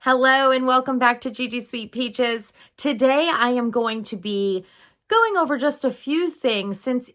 Hello and welcome back to Gigi Sweet Peaches. Today I am going to be going over just a few things since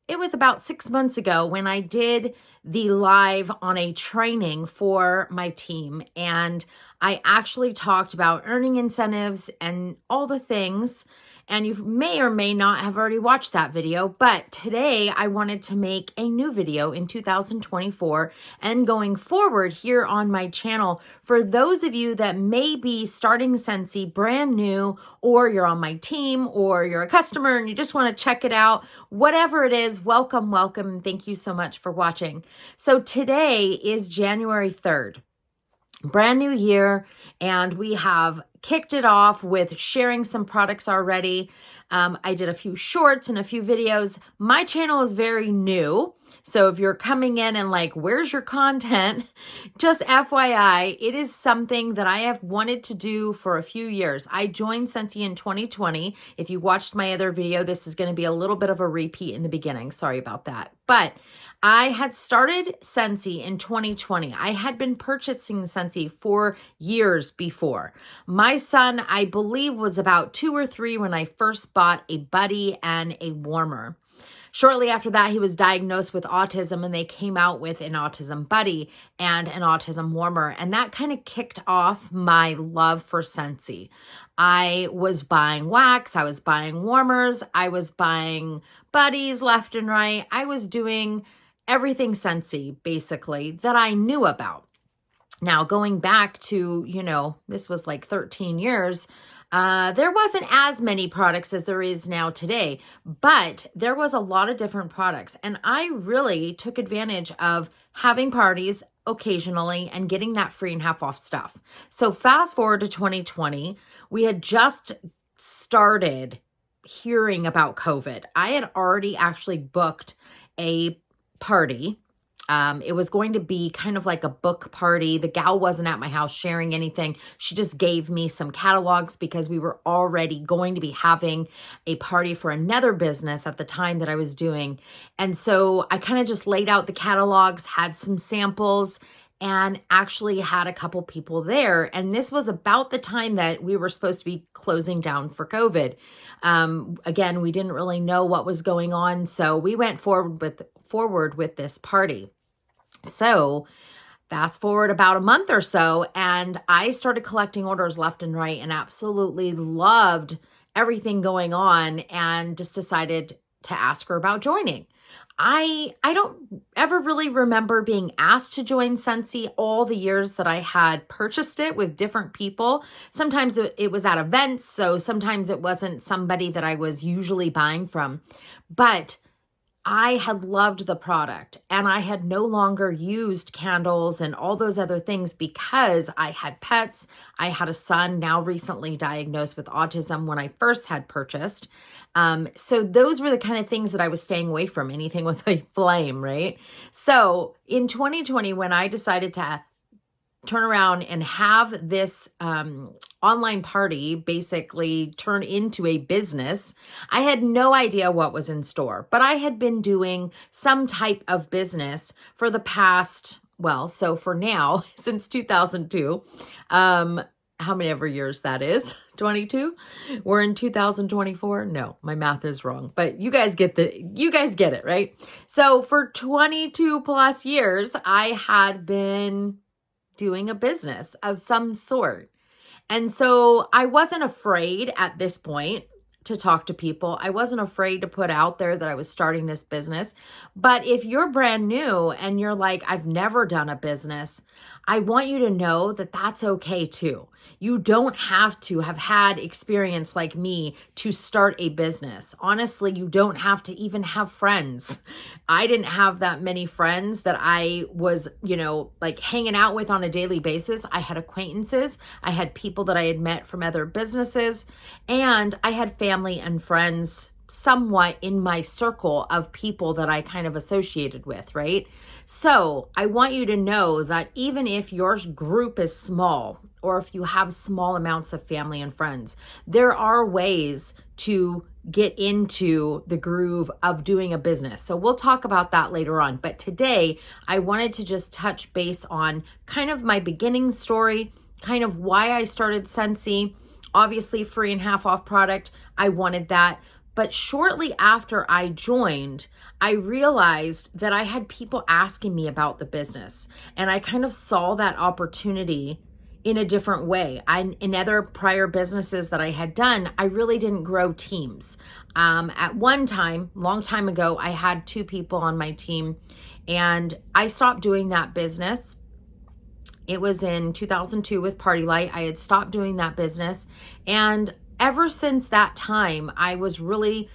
it was about 6 months ago when I did the live on a training for my team, and I actually talked about earning incentives and all the things. And you may or may not have already watched that video, but today I wanted to make a new video in 2024 and going forward here on my channel for those of you that may be starting Scentsy brand new, or you're on my team, or you're a customer and you just want to check it out. Whatever it is, welcome, and thank you so much for watching. So today is January 3rd. Brand new year, and we have kicked it off with sharing some products already. I did a few shorts and a few videos. My channel is very new, so if you're coming in and like, where's your content? Just FYI, it is something that I have wanted to do for a few years. I joined Scentsy in 2020. If you watched my other video, this is going to be a little bit of a repeat in the beginning. Sorry about that. But I had started Scentsy in 2020. I had been purchasing Scentsy for years before. My son, I believe, was about 2 or 3 when I first bought a buddy and a warmer. Shortly after that, he was diagnosed with autism, and they came out with an autism buddy and an autism warmer. And that kind of kicked off my love for Scentsy. I was buying wax, I was buying warmers, I was buying buddies left and right. I was doing everything Scentsy, basically, that I knew about. Now, going back to, this was like 13 years, there wasn't as many products as there is now today, but there was a lot of different products. And I really took advantage of having parties occasionally and getting that free and half off stuff. So fast forward to 2020, we had just started hearing about COVID. I had already actually booked a party. It was going to be kind of like a book party. The gal wasn't at my house sharing anything. She just gave me some catalogs because we were already going to be having a party for another business at the time that I was doing. And so I kind of just laid out the catalogs, had some samples, and actually had a couple people there. And this was about the time that we were supposed to be closing down for COVID. Again, we didn't really know what was going on, so we went forward with this party. So fast forward about a month or so, and I started collecting orders left and right and absolutely loved everything going on, and just decided to ask her about joining. I don't ever really remember being asked to join Scentsy all the years that I had purchased it with different people. Sometimes it was at events, so sometimes it wasn't somebody that I was usually buying from. But I had loved the product, and I had no longer used candles and all those other things because I had pets. I had a son now recently diagnosed with autism when I first had purchased. So those were the kind of things that I was staying away from, anything with a flame, right? So in 2020, when I decided to turn around and have this online party basically turn into a business, I had no idea what was in store, but I had been doing some type of business for the past, so for now, since 2002, how many ever years that is, 22? We're in 2024. No, my math is wrong, but you guys get it, right? So for 22 plus years, I had been doing a business of some sort. And so I wasn't afraid at this point to talk to people. I wasn't afraid to put out there that I was starting this business. But if you're brand new and you're like, I've never done a business, I want you to know that that's okay too. You don't have to have had experience like me to start a business. Honestly, you don't have to even have friends. I didn't have that many friends that I was, like hanging out with on a daily basis. I had acquaintances. I had people that I had met from other businesses, and I had family and friends somewhat in my circle of people that I kind of associated with, right? So I want you to know that even if your group is small, or if you have small amounts of family and friends, there are ways to get into the groove of doing a business. So we'll talk about that later on. But today I wanted to just touch base on kind of my beginning story kind of why I started Scentsy. Obviously, free and half off product. I wanted that. But shortly after I joined, I realized that I had people asking me about the business. And I kind of saw that opportunity in a different way. In other prior businesses that I had done, I really didn't grow teams. At one time, long time ago, I had 2 people on my team, and I stopped doing that business. It was in 2002 with Party Light. I had stopped doing that business. And ever since that time, I really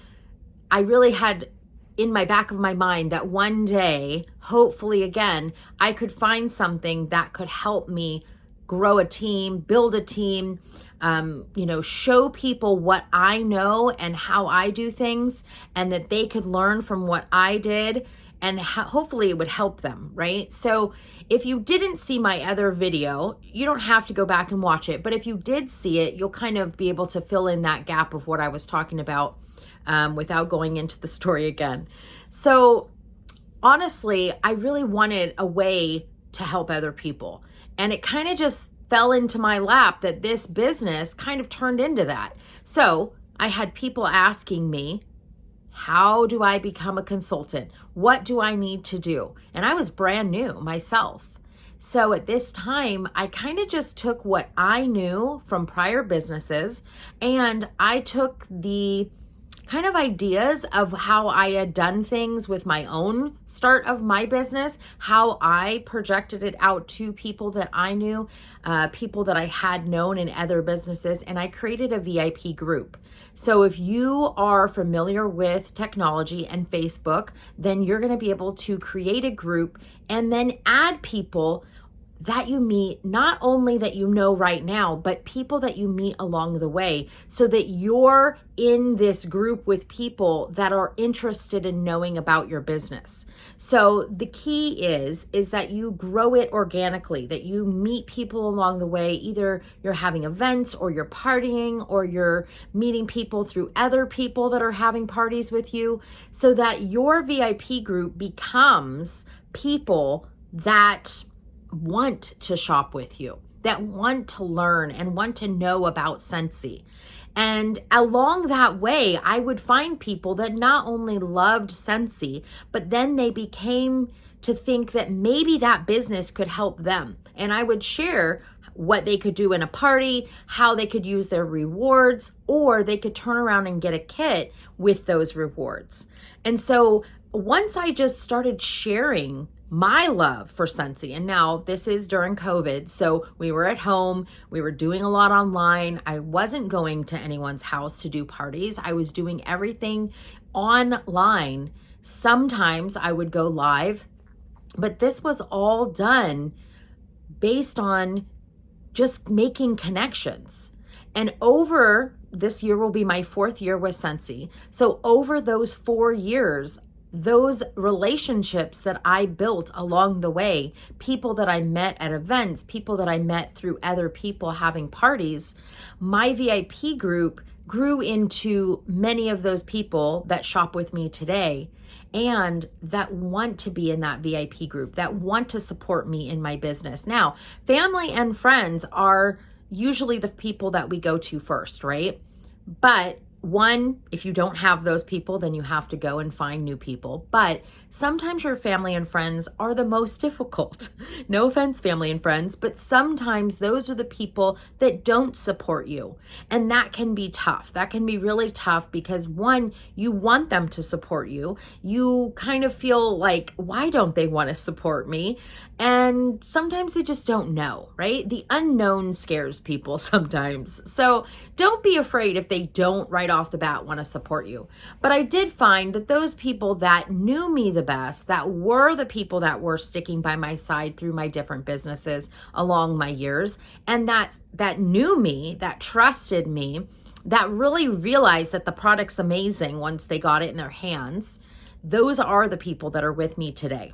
had in my back of my mind that one day, hopefully again, I could find something that could help me grow a team, build a team, show people what I know and how I do things, and that they could learn from what I did, and hopefully it would help them, right? So if you didn't see my other video, you don't have to go back and watch it, but if you did see it, you'll kind of be able to fill in that gap of what I was talking about without going into the story again. So honestly, I really wanted a way to help other people. And it kind of just fell into my lap that this business kind of turned into that. So I had people asking me, how do I become a consultant? What do I need to do? And I was brand new myself. So at this time, I kind of just took what I knew from prior businesses, and I took the kind of ideas of how I had done things with my own start of my business, how I projected it out to people that I knew, people that I had known in other businesses, and I created a VIP group. So if you are familiar with technology and Facebook, then you're going to be able to create a group and then add people that you meet, not only that you know right now, but people that you meet along the way, so that you're in this group with people that are interested in knowing about your business. So the key is that you grow it organically, that you meet people along the way. Either you're having events, or you're partying, or you're meeting people through other people that are having parties with you, so that your VIP group becomes people that want to shop with you, that want to learn and want to know about Scentsy. And along that way, I would find people that not only loved Scentsy, but then they became to think that maybe that business could help them. And I would share what they could do in a party, how they could use their rewards, or they could turn around and get a kit with those rewards. And so once I just started sharing my love for Scentsy, and now this is during COVID, so we were at home, we were doing a lot online. I wasn't going to anyone's house to do parties. I was doing everything online. Sometimes I would go live, but this was all done based on just making connections. And over this year will be my 4th year with Scentsy. So over those 4 years, those relationships that I built along the way, people that I met at events, people that I met through other people having parties, my VIP group grew into many of those people that shop with me today and that want to be in that VIP group, that want to support me in my business. Now, family and friends are usually the people that we go to first, right? But one, if you don't have those people, then you have to go and find new people. But sometimes your family and friends are the most difficult. No offense, family and friends, but sometimes those are the people that don't support you. And that can be tough. That can be really tough because one, you want them to support you. You kind of feel like, why don't they want to support me? And sometimes they just don't know, right? The unknown scares people sometimes. So don't be afraid if they don't right off the bat want to support you. But I did find that those people that knew me the best, that were the people that were sticking by my side through my different businesses along my years, and that knew me, that trusted me, that really realized that the product's amazing once they got it in their hands, those are the people that are with me today.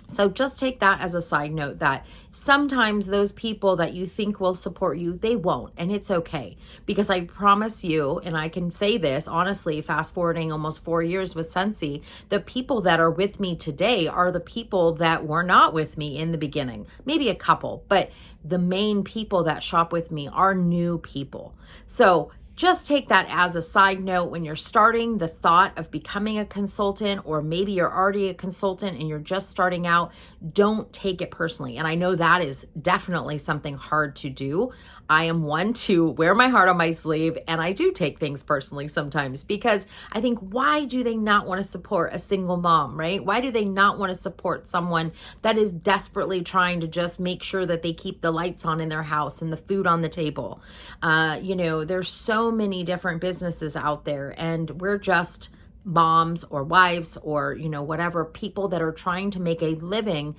So just take that as a side note that sometimes those people that you think will support you, they won't. And it's okay. Because I promise you, and I can say this honestly, fast forwarding almost 4 years with Scentsy, the people that are with me today are the people that were not with me in the beginning. Maybe a couple, but the main people that shop with me are new people. So just take that as a side note when you're starting the thought of becoming a consultant, or maybe you're already a consultant and you're just starting out. Don't take it personally. And I know that is definitely something hard to do. I am one to wear my heart on my sleeve, and I do take things personally sometimes because I think, why do they not want to support a single mom, right? Why do they not want to support someone that is desperately trying to just make sure that they keep the lights on in their house and the food on the table? There's so many different businesses out there, and we're just moms or wives or, whatever, people that are trying to make a living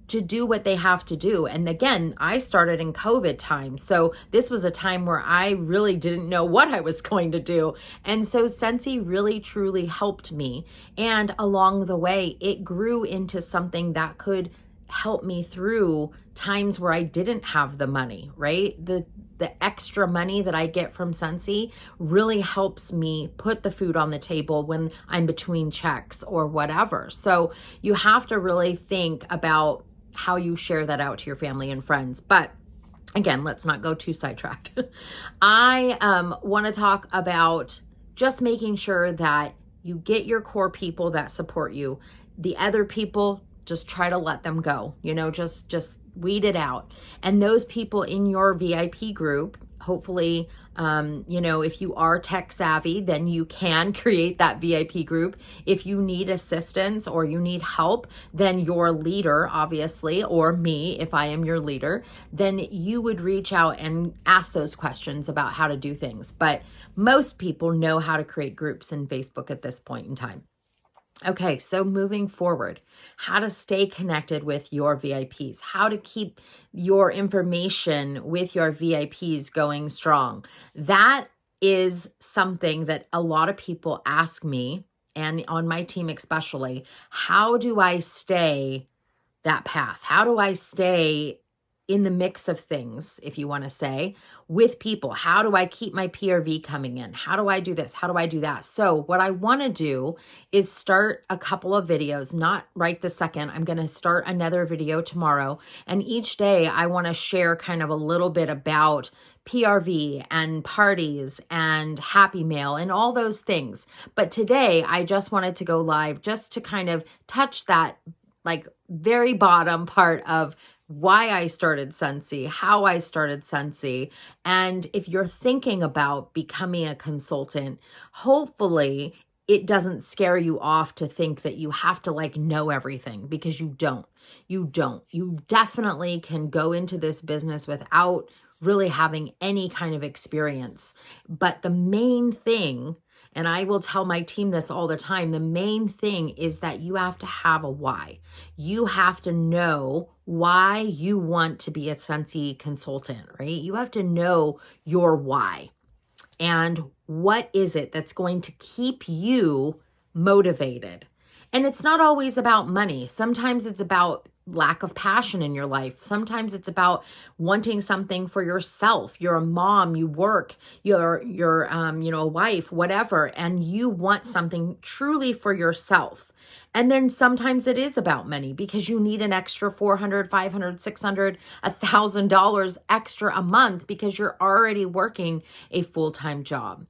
to do what they have to do. And again, I started in COVID time. So this was a time where I really didn't know what I was going to do. And so Scentsy really truly helped me. And along the way, it grew into something that could help me through times where I didn't have the money, right? The extra money that I get from Scentsy really helps me put the food on the table when I'm between checks or whatever. So you have to really think about how you share that out to your family and friends. But again, let's not go too sidetracked. I want to talk about just making sure that you get your core people that support you. The other people, just try to let them go, just weed it out. And those people in your VIP group, hopefully, if you are tech savvy, then you can create that VIP group. If you need assistance or you need help, then your leader, obviously, or me, if I am your leader, then you would reach out and ask those questions about how to do things. But most people know how to create groups in Facebook at this point in time. Okay, so moving forward, how to stay connected with your VIPs, how to keep your information with your VIPs going strong. That is something that a lot of people ask me, and on my team especially. How do I stay that path? How do I stay in the mix of things, if you want to say, with people? How do I keep my PRV coming in? How do I do this? How do I do that? So what I want to do is start a couple of videos, not right this second. I'm going to start another video tomorrow. And each day I want to share kind of a little bit about PRV and parties and Happy Mail and all those things. But today I just wanted to go live just to kind of touch that very bottom part of why I started Scentsy, how I started Scentsy. And if you're thinking about becoming a consultant, hopefully it doesn't scare you off to think that you have to know everything, because you don't. You don't. You definitely can go into this business without really having any kind of experience. But the main thing, and I will tell my team this all the time, the main thing is that you have to have a why. You have to know why you want to be a Scentsy consultant, right? You have to know your why. And what is it that's going to keep you motivated? And it's not always about money. Sometimes it's about lack of passion in your life. Sometimes it's about wanting something for yourself. You're a mom, you work, you're a wife, whatever, and you want something truly for yourself. And then sometimes it is about money because you need an extra $400, $500, $600, $1,000 extra a month because you're already working a full-time job.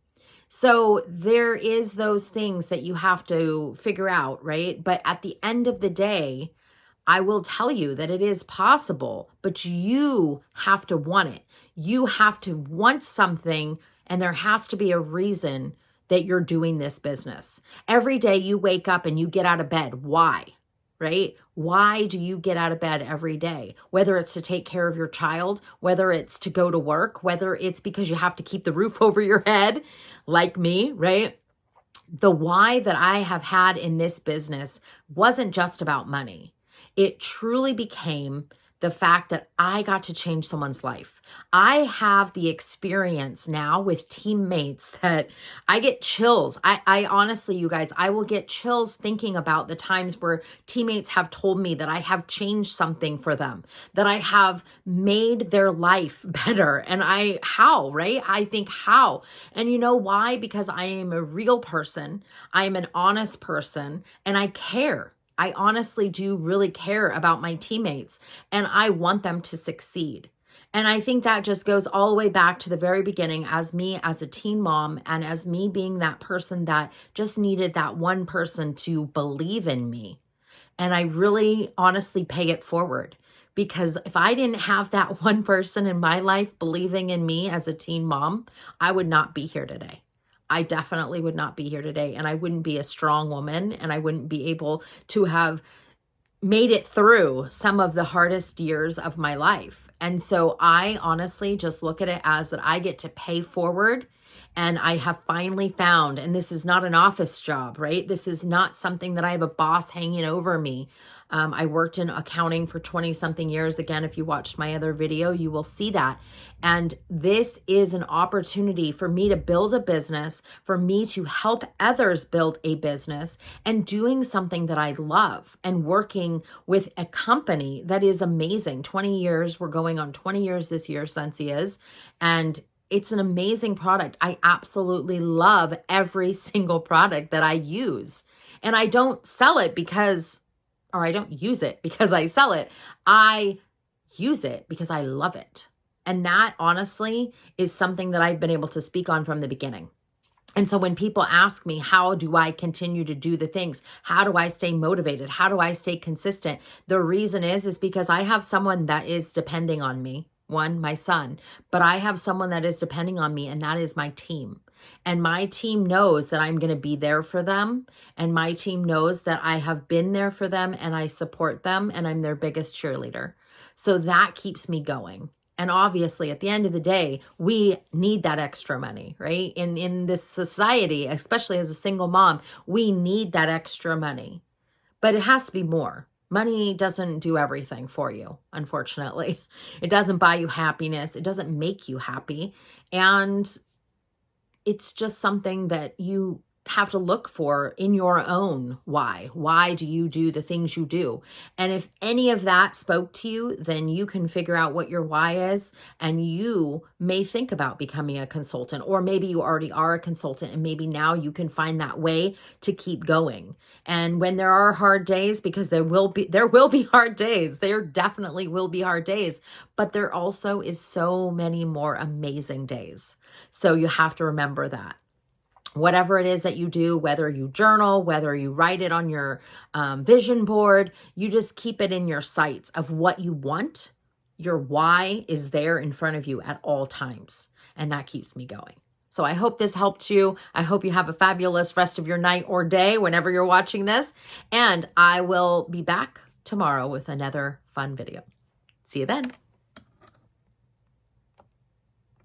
So there is those things that you have to figure out, right? But at the end of the day, I will tell you that it is possible, but you have to want it. You have to want something, and there has to be a reason that you're doing this business. Every day you wake up and you get out of bed. Why? Right? Why do you get out of bed every day? Whether it's to take care of your child, whether it's to go to work, whether it's because you have to keep the roof over your head, like me, right? The why that I have had in this business wasn't just about money. It truly became the fact that I got to change someone's life. I have the experience now with teammates that I get chills. I honestly, you guys, I will get chills thinking about the times where teammates have told me that I have changed something for them, that I have made their life better. And how, right? I think how. And you know why? Because I am a real person. I am an honest person and I care. I honestly do really care about my teammates and I want them to succeed. And I think that just goes all the way back to the very beginning as me as a teen mom and as me being that person that just needed that one person to believe in me. And I really honestly pay it forward because if I didn't have that one person in my life believing in me as a teen mom, I would not be here today. I definitely would not be here today and I wouldn't be a strong woman and I wouldn't be able to have made it through some of the hardest years of my life. And so I honestly just look at it as that I get to pay forward and I have finally found, and this is not an office job, right? This is not something that I have a boss hanging over me. I worked in accounting for 20 something years. Again, if you watched my other video, you will see that. And this is an opportunity for me to build a business, for me to help others build a business and doing something that I love and working with a company that is amazing. 20 years, we're going on 20 years this year, Scentsy is. And it's an amazing product. I absolutely love every single product that I use. And I don't sell it because, or I don't use it because I sell it. I use it because I love it. And that honestly is something that I've been able to speak on from the beginning. And so when people ask me, how do I continue to do the things? How do I stay motivated? How do I stay consistent? The reason is because I have someone that is depending on me. One, my son, but I have someone that is depending on me and that is my team. And my team knows that I'm going to be there for them. And my team knows that I have been there for them and I support them and I'm their biggest cheerleader. So that keeps me going. And obviously at the end of the day, we need that extra money, right? In this society, especially as a single mom, we need that extra money, but it has to be more. Money doesn't do everything for you, unfortunately. It doesn't buy you happiness. It doesn't make you happy. And it's just something that you have to look for in your own why. Why do you do the things you do? And if any of that spoke to you, then you can figure out what your why is. And you may think about becoming a consultant, or maybe you already are a consultant and maybe now you can find that way to keep going. And when there are hard days, because there will be hard days, there definitely will be hard days, but there also is so many more amazing days. So you have to remember that. Whatever it is that you do, whether you journal, whether you write it on your vision board, you just keep it in your sights of what you want. Your why is there in front of you at all times. And that keeps me going. So I hope this helped you. I hope you have a fabulous rest of your night or day whenever you're watching this. And I will be back tomorrow with another fun video. See you then.